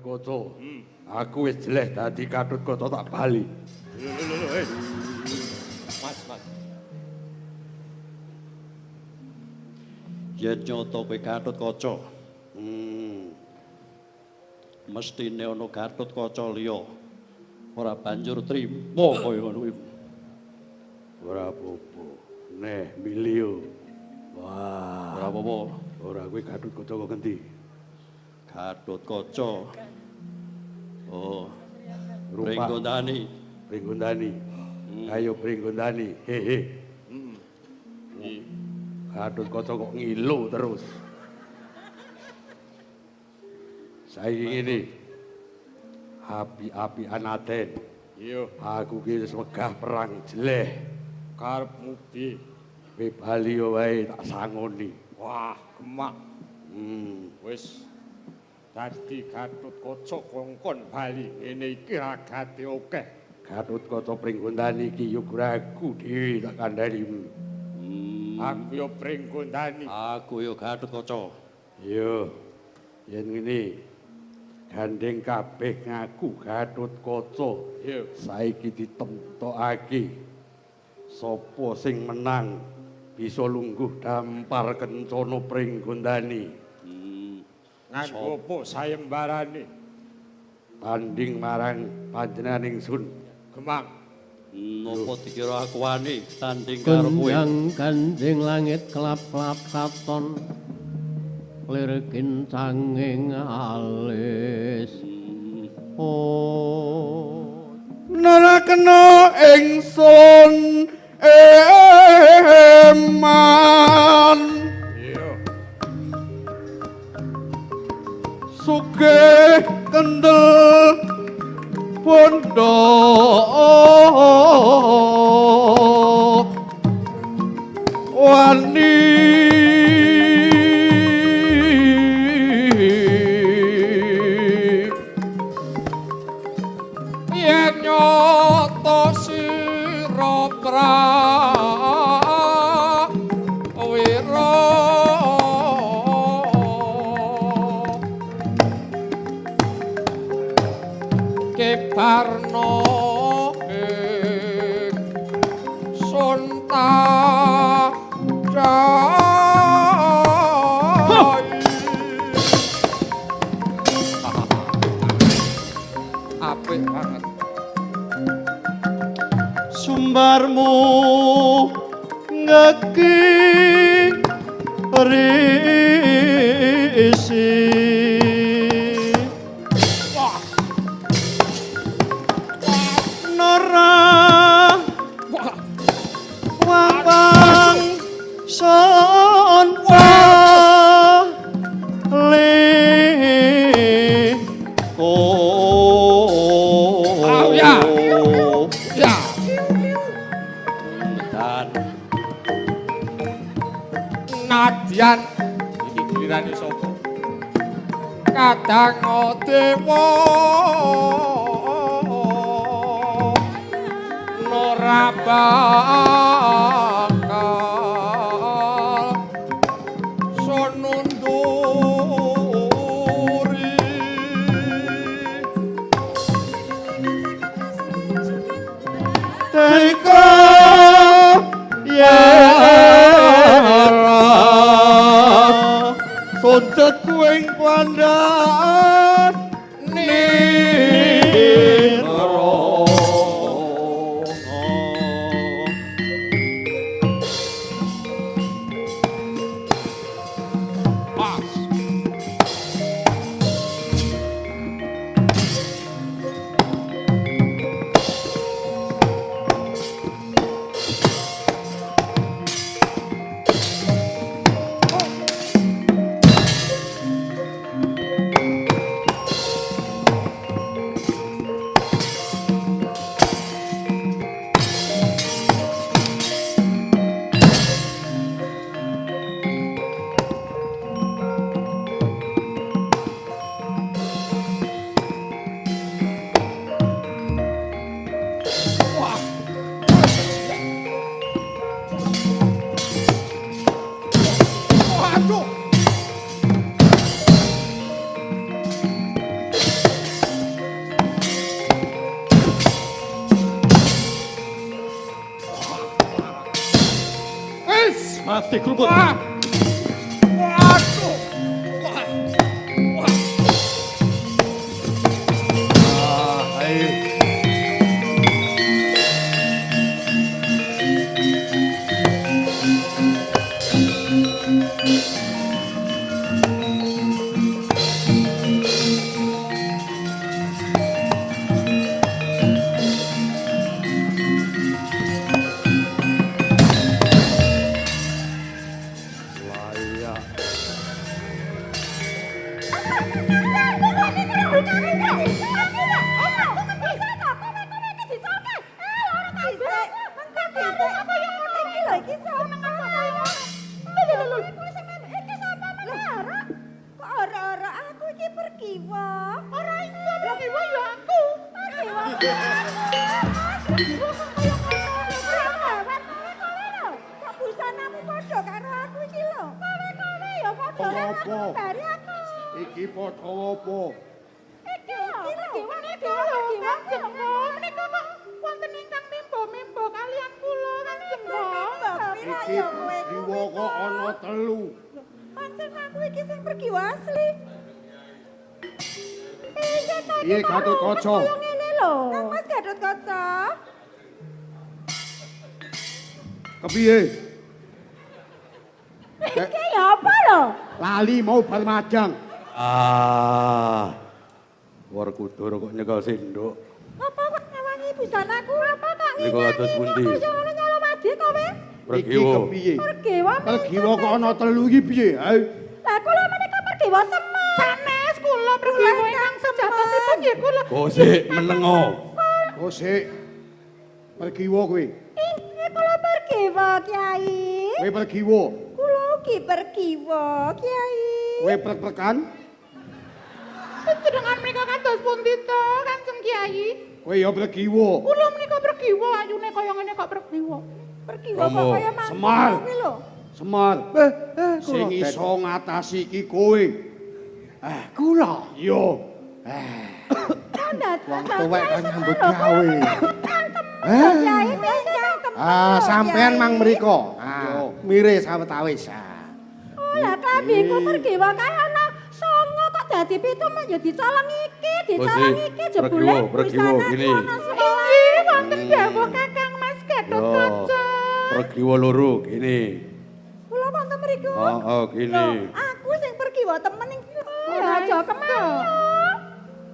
Gatotkaca. Aku wis jeleh dadi Gatotkaca tak bali. Mas. Yen nyoto kowe Gatotkaca. Mestine ana Gatotkaca liya. Ora banjur trima kaya ngono kuwi. Ora apa-apa. Neh milio. Wah, Ora apa-apa. ora kowe Gatotkaca kok ngendi? Gatotkaca. Oh, Rupa Pringgondani. Pringgondani. Ayo Pringgondani. Hehe. Gatotkaca kok ngilu terus. Saiki ngene. Api-apian Aden. Iya, Aku ki wis wegah perang jeleh. karepmu piye? Kowe bali wae tak sangoni. Wah, gemak. Wis Dadi Gatotkaca kongkon bali ngene iki ragate akeh. Gatotkaca Pringgondani iki yo aku dhewe tak kandhani. Aku yo Pringgondani. Aku yo Gatotkaca. Yo. Yen ngene gandeng kabeh ngaku Gatotkaca. Yo, Saiki ditemtokake sapa sing menang bisa lungguh dampar kencana Pringgondani. nganggo apa sayembarane? Tanding marang panjenengan ingsun. Gemang. Napa dikira aku wani tanding karo kowe? Gendang gandeng langit kelap-kelap katon lirikin sanging alis. Oh, Nara kena ingsun eman Iya, sugih kendel bondo wani yen nyoto sira prawira keparno ing sunta apik banget Sumbarmu ngeki risi. Nora wabang son ya. Ya. Dan Nadyan iki gilirane sapa? kadang dewa Nora bakal sonunduri teka Sonjet kuing pandaan niro mati krungut. Waduh. Ayo. Layak. Iki padha apa? Iki jiwa kok ana telu. Pancen aku iki sing pergi asli. Piye Gatotkaca? Ngene lho. Kang Mas Gatotkaca. Kepiye? Iki ya apa lho? Lali mau bal majang. Werkudara kok nyekel sendok. Apa kok ngewangi busanaku? Apa kok ngene? Niku kados pundi? Kok ngono nyalo madi kowe? Iki kepiye? Pergiwa. Pergiwa kok ana telu iki piye? Ha? Lah kula menika pergiwa temen. Sanes kula pergiwa ingkang sejatosipun nggih kula. Gosik menengo. Gosik. Pergiwa kowe. Inggih kula pergiwa, Kyai. Kowe pergiwa. Kula ugi pergiwa, Kyai. Kowe prek-prekan. Panjenengan menika kados pundi to, Kanjeng Kyai? Kowe ya pergiwa. Kula menika pergiwa, ayune kaya ngene kok pergiwa. Pergiwa kok Romo, kaya mantu Semar. kuwi lho. Semar. Sing iso ngatasi iki kowe. Kula. Iya. Wong tuwek kok nyambut gawe. Kyai temen. Sampean mang mriko. Mire sawetawis. Oh, lah klambiku pergiwa kae ana 9 kok dadi 7 mah ya dicolong iki, dicolong iki jebule pergiwa gini. Inggih, wonten dawuh Kakang Mas Gatotkaca. Pergiwa loro gini. Kula wonten mriku. Gini. Aku sing pergiwa temen iki. Aja kemana.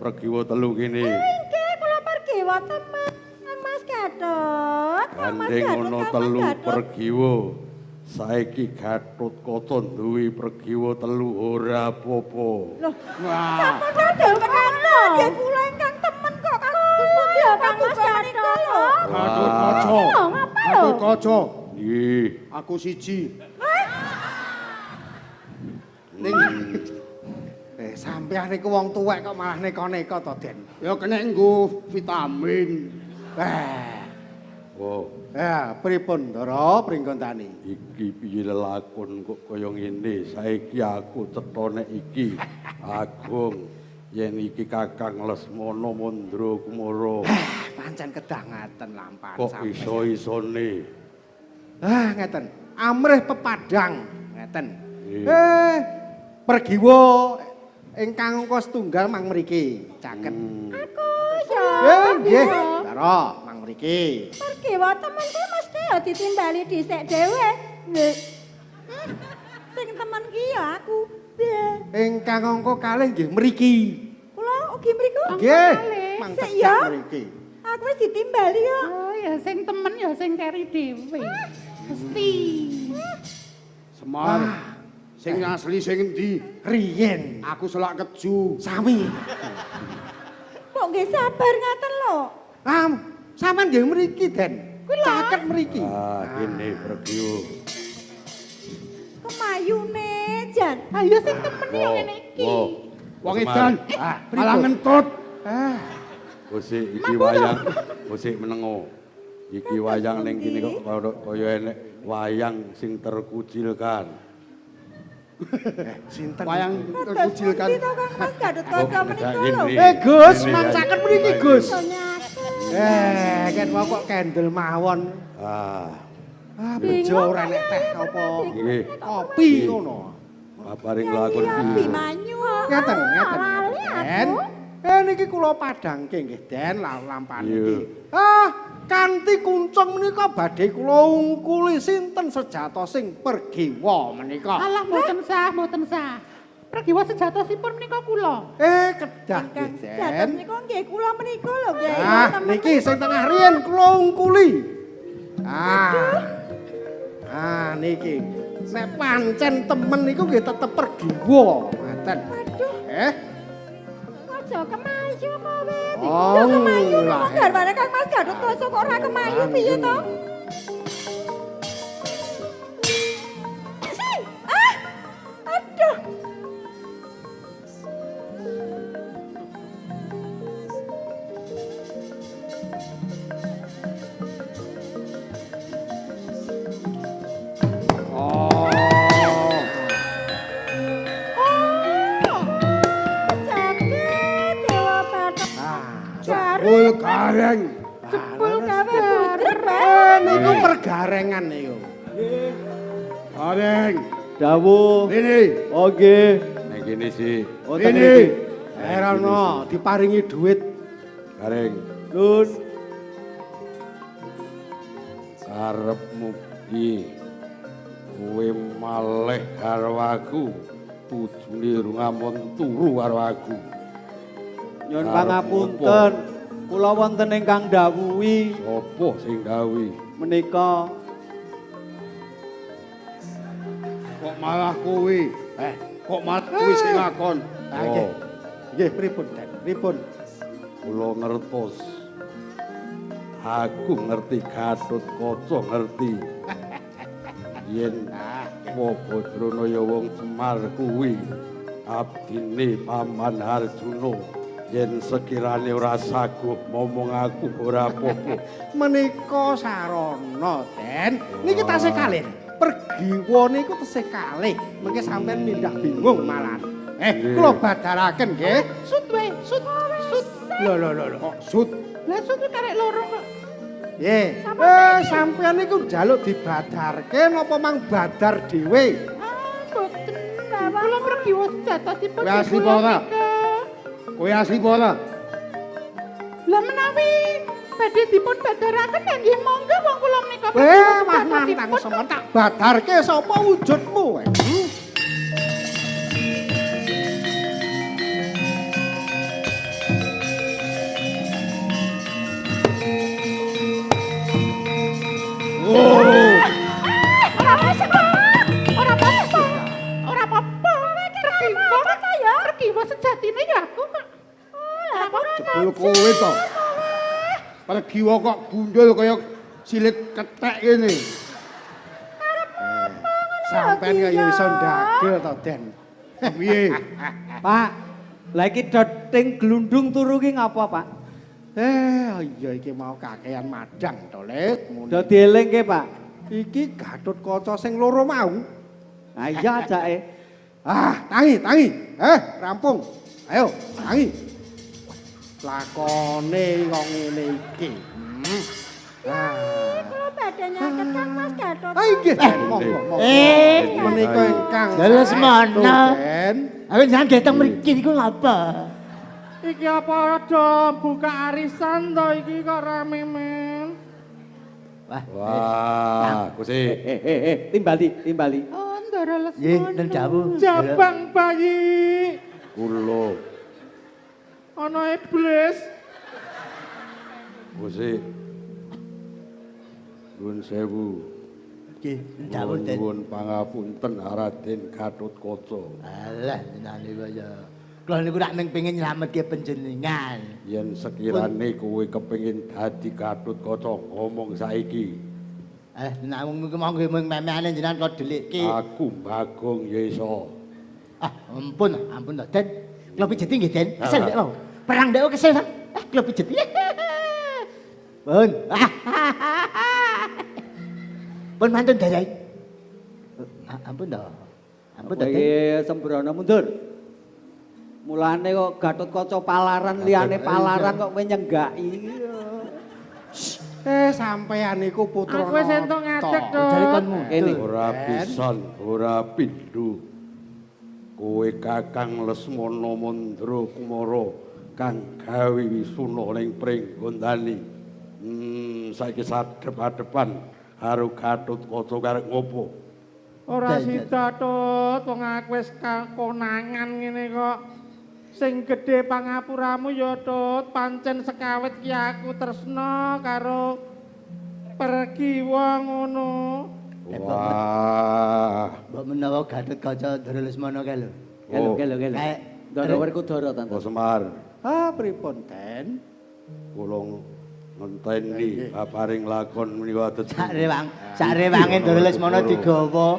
Pergiwa telu gini. Inggih, kula pergiwa temen Kang Mas Gatot. Gandeng ana telu pergiwa. Saiki Gatotkaca duwe pergiwa telu ora apa-apa. Loh, sampun dawuh kata. Nggih kula ingkang temen kok karo ya Kang Mas Gatot. Gatotkaca. Ngapa lho? Gatotkaca. Nggih, aku siji. Ning sampean niku wong tuwek kok malah neka-neka to, Den. Ya kena nggo vitamin. Oh, Pripun, Ndara Pringgondani? iki piye lelakon kok kaya ngene. Saiki aku cetha nek iki Agung yen iki Kakang Lesmana Mandra Kumara. Pancen kedangaten lampan Kok iso-isone. Ngeten. Amrih pepadang, ngeten. Nggih. Pergiwa ingkang angka setunggal mang mriki, caket. Aku ya. Nggih, Ndara mang mriki. Pergiwa temenku mesti ya ditimbali dhisik dhewe. Nggih. Sing temen ki ya aku. Ingkang angka kalih nggih mriki. Kula ugi mriku. Nggih, mang Sik cecak ya. mriki. Aku wis ditimbali kok. Oh ya sing temen ya sing keri dhewe. Mesti. Semar. Sing asli sing endi? Riyen Aku selak keju. sami. Kok nggih sabar ngaten lho. Sampeyan nggih mriki, Den. Caket mriki. Kene pergiwa. Kemayune jan. Ayo sing temen ya ngene iki. Wong edan. Malah ngentut. Gosik iki wayang, gosik menengo. Iki wayang ning kene kok kaya enek wayang sing terkucilkan. Sinten? Wayang terkucilkan. Terus Kang Mas Gatotkaca menika lho. Gus, mang caket mriki, Gus. Sonyaku. Ken mau kok kendel mawon. Ah, bejo ora nek teh apa. Nggih. Kopi ngono. Paring lakon Kopi manyu. Ngeten, ngeten. Lali Den. aku. Niki kula padhangke nggih, Den, lampan Iya. iki. Ah, kanthi kuncung menika badhe kula ungkuli sinten sejatosing pergiwa menika. Alah mboten sah, mboten sah. Pragiwa sejatosipun menika kula. Kedah Ingkang nggih, sejaten Den. niku nggih kula menika lho, Kyai. Ah, niki sing tengah riyen kula ungkuli. Ah, niki. Nek pancen temen niku nggih tetep pergiwa, ngoten. Waduh. Aja kemayu kowe. Oh, Lho kemayu lah. kok garwane Kang Mas Gatotkaca kok ora kemayu piye to? Ah! Aduh. Oh. Jagat Dewa Bathara. Ah, Jare Jebul gareng. jebul gawe buder, Pak. niku pergarengan niku. Gareng. Dawuh. Rene. Oh nggih. Nek kene sih. Wonten Rene. iki. Herono diparingi dhuwit. Gareng. Nun. Karepmu piye? Kowe malih karo aku. Bojone rungamun turu karo aku. Nyuwun Arep pangapunten. Kula wonten ingkang dawuhi Sopo sing gawe? menika Kok malah kowe? Kok malah kowe sing ngakon? Ah, nggih. Nggih, pripun, Den? Pripun? Kula ngertos. Aku ngerti Gatotkaca ngerti. Yen Wabadrona ya wong Semar kuwi abdine Paman Arjuna. Yen sekirane ora saguh momong aku ora apa-apa. Menika sarana, Den. Niki tasih kalih. Pergiwa niku tasih kalih. Mengke sampean mindak bingung malan. Kula badharaken nggih. Sut wae, sut. Lho kok sut. Lah sut karek loro kok. Nggih. Sampean niku njaluk dibadarke napa mang badar dhewe? Ah, mboten. Kula pragiwa sejatosipun. Kowe asli apa ora? Kowe asli apa ora? Lah menawi badhe dipun badaraken ya nggih monggo wong kula menika Wah, nantang semen tak badarke sapa wujudmu? Ora apa-apa. Ora apa-apa. Pragiwa sejatine ya aku kok. Jebul kowe to. Pergiwa kok gundul kaya silit kethek ngene. Sampean kaya iso ndagel to, Den. Piye? Pak, lah iki doting glundung turu ki ngapa, Pak? Iya iki mau kakean madang to, Lek. Dadi eling ke, Pak. Iki Gatotkaca sing loro mau. Nah iya jake. Tangi. Rampung. Ayo, tangi. Lakone kok ngene iki. Kula badhe nyaket Kang Mas Gatotkaca. Inggih, monggo. Menika ingkang Lha semono. Den. Aku jangan datang mriki niku ngapa? Iki apa ada buka arisan to iki kok rame men. Wah, Gusti. Timbali. Oh, ndara lesmana. Nggih, ten dawuh. Jabang bayi. Kula Ana iblis. Gusti. Nuwun sewu. Nggih, ten dawuh ten. Nuwun pangapunten Raden Gatotkaca. Alah, jenenge kaya. Kula niku rak mung pengin nyelametke panjenengan. Yen sekirane kowe kepengin dadi Gatotkaca ngomong saiki. Namung monggo mung memehane jenengan kula delikke. Aku Bagong Yesa. Ampun to, Den. Kula pijeti nggih, Den. Kesel ndek mau. Perang ndek kesel to. Kula pijeti. Pun. Pun mantun darai. Ampun to. Ampun to, Den. Iki sembrono mundur. Mulane kok Gatotkaca palaran liyane palaran kok kowe nyenggaki. Sampeyan iku putra Aku wis entuk ngajak, Dut. Dari konmu. Kene. Ora pisan, ora pindho. Kowe Kakang Lesmana Mandra Kumara kang gawe wisuna ning Pringgondani. Saiki sadhep-adhepan karo Gatotkaca karep ngopo? Ora sida, Tut. Wong aku wis konangan ngene kok. Sing gedhe pangapuramu ya, Tut. Pancen sekawit ki aku tresna karo Pergiwa ngono. Wah. Mbok menawa Gatotkaca Ndara Lesmana kae lho. Gelo. Kae Ndara Werkudara Tante. Pak Semar, Pripun, Den? kula ngenteni baparing lakon menika dadi Sakrewange Ndara Lesmana digawa.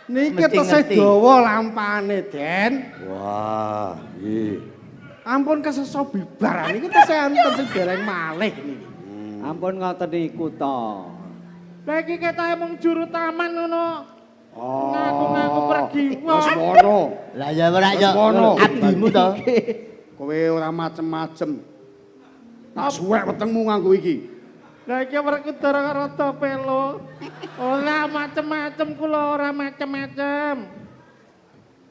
Niki Mesti tesih ngerti. dawa lampane, Den. wah, nggih. Ampun kesesa bibar niki tesih enten sing dereng malih niki. Ampun ngoten niku to. Lah iki ketoke mung juru taman ngono. Ngaku-ngaku Pergiwa. Lesmana, Lah ya ora ya Lesmana. abdimu to. kowe ora macem-macem. Tak suwek wetengmu nganggo iki. Lah iki Werkudara karo Topelo. Ora macem-macem kula ora macem-macem.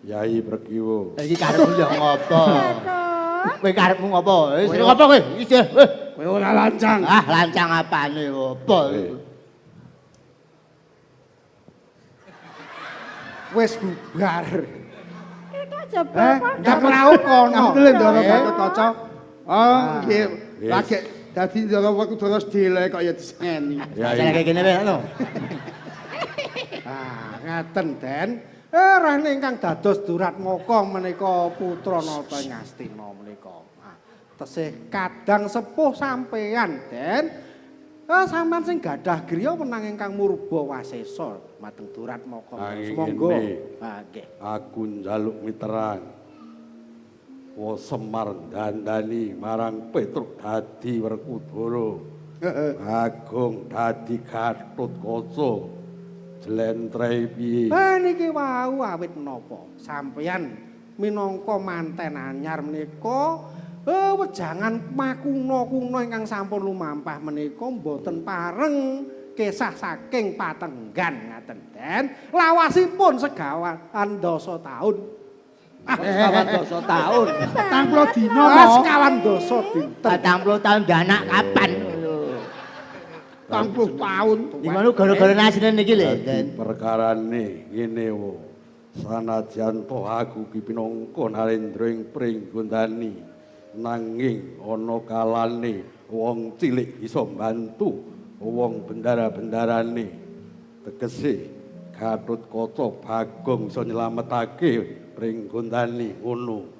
Yai Pergiwa. Iki karepmu ya ngopo? Tut. Kowe karepmu ngopo? Wis ngopo kowe? Iki wis. Kowe ora lancang. Ah, lancang apane opo? Wis bubar. Iki jebul Ndak lauk kono. Ngapel Ndara Eh, Gatotkaca. Oh, nggih. Yes. Lagi dadi Ndara Werkudara sedele kok ya diseni. Yai. Acara kayak gini wae lho. Ngaten, Den. Rene ingkang dados Durat Moko menika putra Nata Ngastina menika. Tesih kadang sepuh sampean, Den. Sampean sing gadah griya menang ingkang Murba Wasesa mateng Durat Moko. Angin Semonggo. ini. Nggih. Aku njaluk miteran. Wa Semar dandani marang Petruk dadi Werkudara. Agung dadi Gatotkaca. Jlentreh piye? Niki wau awit menapa? Sampeyan minangka manten anyar menika wejangan makuna-kuna ingkang sampun lumampah menika mboten pareng kesah saking patenggan ngaten, Den. Lawasipun segawan dasa taun. Kawan dosa taun. 40 dina Sekawan dasa dinten. 40 tahun anak kapan? 40 tahun. Iki ngono gara-gara nasine niki lho, Den. Dadi perkarane ngene wo. Sanajan to aku ki pinangka narendra ing Pringgondani nanging ana kalane wong cilik iso mbantu wong bendara-bendarane tegese Gatotkaca Bagong iso nyelametake Pringgondani ngono.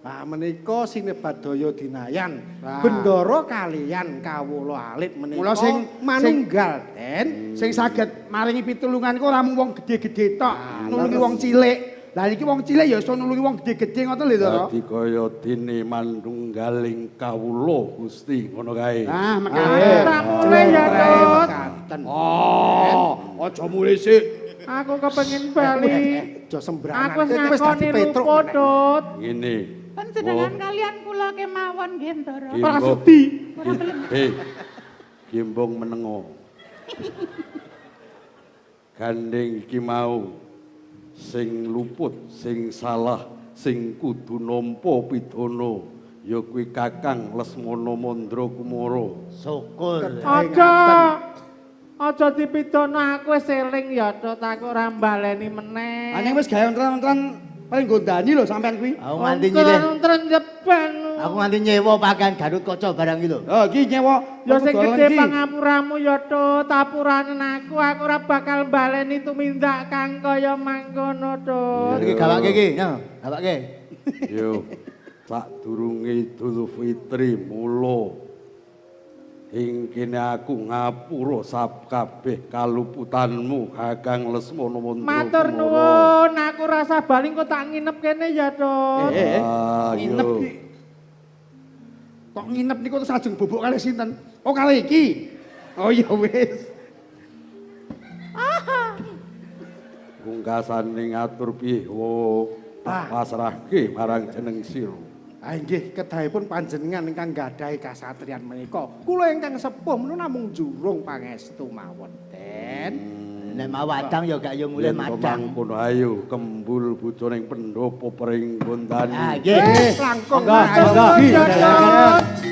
Menika sinebat daya dinayan bendara kaliyan kawula alit menika Mula sing- manunggal, Den. Sing saged maringi pitulungan ku ora mung wong gedhe-gedhe tok, nulungi wong cilik. Lah iki wong cilik ya iso nulungi wong gedhe-gedhe ngoten lho, Ndara. Dadi kaya dene manunggaling kawula Gusti ngono kae. Nah, Tak makane. mulai ya, Tut. Mekaten. Aja mulih sik. Aku kepengin bali. Aja sembranan. Aku wis Wis dadi ngakoni Petruk rupa, meneh. Tut. Ngene. Panjenengan kalian kula kemawon nggih, Ndara. Gimbong. Gimbong menengo. Gandeng iki mau sing luput, sing salah, sing kudu nampa pidana ya kuwi Kakang Lesmana Mandra Kumara. Syukur. Aja dipidana aku wis eling ya, Tut. Aku ora mbaleni meneh. Aneh wis gawe ontran-ontran paling gondani lho sampean kuwi. Aku nganti nyilih. Ontren jebang. Aku nganti nyewa pakaian Gatotkaca barang iki lho. Oh, iki nyewa. Ya sing Werkudara gedhe iki. pangapuramu ya, Tut. Apuranen aku ora bakal baleni tumindak kang kaya mangkono, Tut. Iki gawake iki, no, gawake. Yo, sadurunge Idul Fitri mula ing kene aku ngapura kabeh kaluputanmu Kakang Lesmana Mandra. Matur nuwun, aku rasa bali kok tak nginep kene ya, Tut. Nginep Ayo. iki. Kok nginep niku terus ajeng bubuk kalih sinten? Oh, kalih iki. Oh ya wis. Pungkasane ngatur piye wo pasrahke marang jeneng sira. Ah nggih, kedahipun panjenengan ingkang gadahi kasatriyan menika. Kula ingkang sepuh menawa namung jurung pangestu mawon, Den. Nek mau wadang ya gak yo mulih madang. Mangkono ayo kembul bojoning pendopo pring buntan. Ah nggih. Langkung Monggo, monggo. ayo.